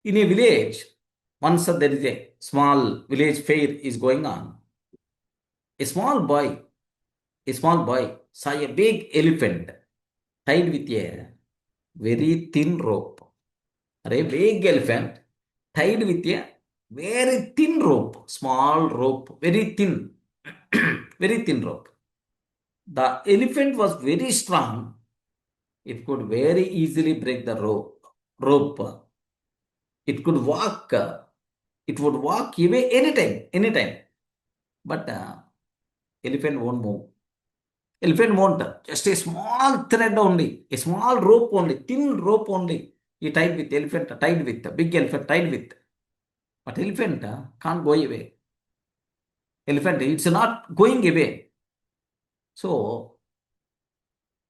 In a village, once there is a small village fair is going on. A small boy, saw a big elephant tied with a very thin rope. A big elephant tied with a very thin rope, small rope, very thin, very thin rope. The elephant was very strong. It could very easily break the rope. It could walk. It would walk away anytime. But elephant won't move. Elephant won't. Just a small thread only, a small rope only, thin rope only. He tied with elephant, tied with big elephant, tied with. But elephant can't go away. Elephant, it's not going away. So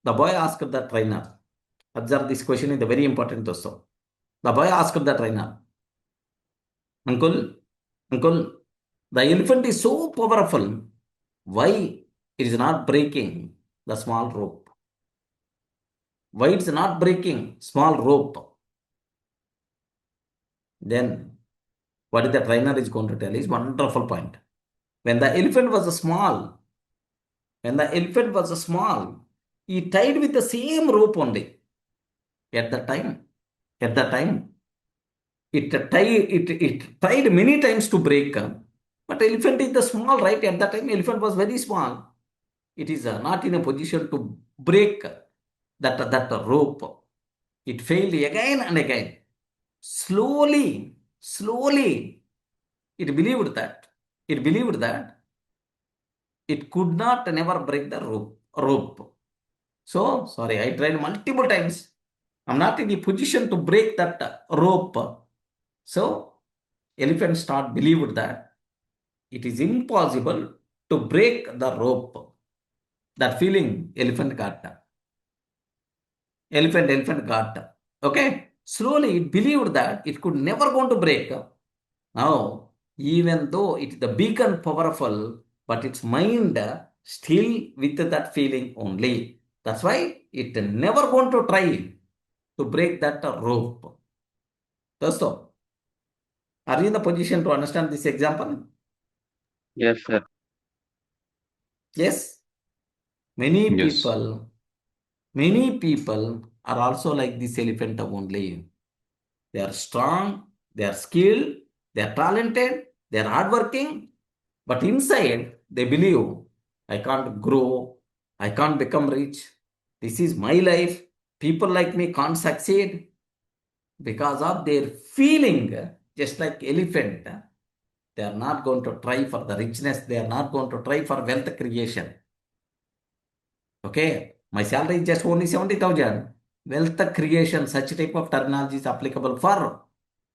the boy asked the trainer. Observe, this question is very important also. The boy asked the trainer, Uncle, the elephant is so powerful. Why it is not breaking the small rope? Why it's not breaking small rope? Then what the trainer is going to tell is wonderful point. When the elephant was small, he tied with the same rope only. At the time, it tried many times to break. But elephant is the small, right? At that time, elephant was very small. It is not in a position to break that rope. It failed again and again. Slowly, it believed that it could not never break the rope. So, sorry, I tried multiple times. I'm not in the position to break that rope. So, elephant start believed that it is impossible to break the rope. That feeling elephant got. Elephant got. Okay. Slowly it believed that it could never going to break. Now, even though it is the beacon powerful, but its mind still with that feeling only. That's why it never going to try to break that rope. That's all. Are you in the position to understand this example? Yes, sir. Yes. Many Yes. people are also like this elephant only. They are strong, they are skilled, they are talented, they are hardworking, but inside they believe, I can't grow, I can't become rich. This is my life. People like me can't succeed because of their feeling, just like elephant. They are not going to try for the richness. They are not going to try for wealth creation. Okay, my salary is just only 70,000. Wealth creation, such type of terminology is applicable for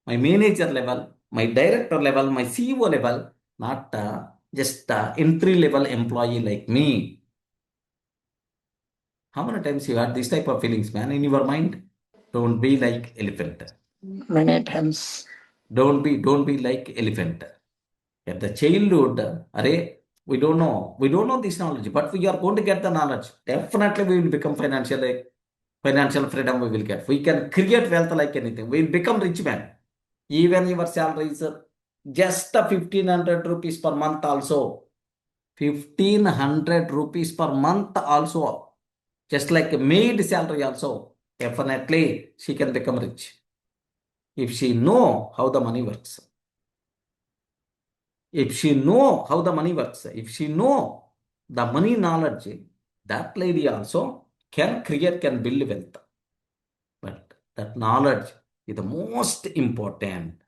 my manager level, my director level, my CEO level, not just entry level employee like me. How many times you had this type of feelings, man, in your mind? Don't be like elephant. Many times. Don't be like elephant. At the childhood, array, we don't know this knowledge, but we are going to get the knowledge. Definitely, we will become financial freedom. We will get. We can create wealth like anything. We will become rich man. Even your salary is just 1,500 rupees per month also. 1,500 rupees per month also. Just like a maid salary also. Definitely, she can become rich. If she know how the money works. If she know how the money works, if she know the money knowledge, that lady also can build wealth. But that knowledge is the most important.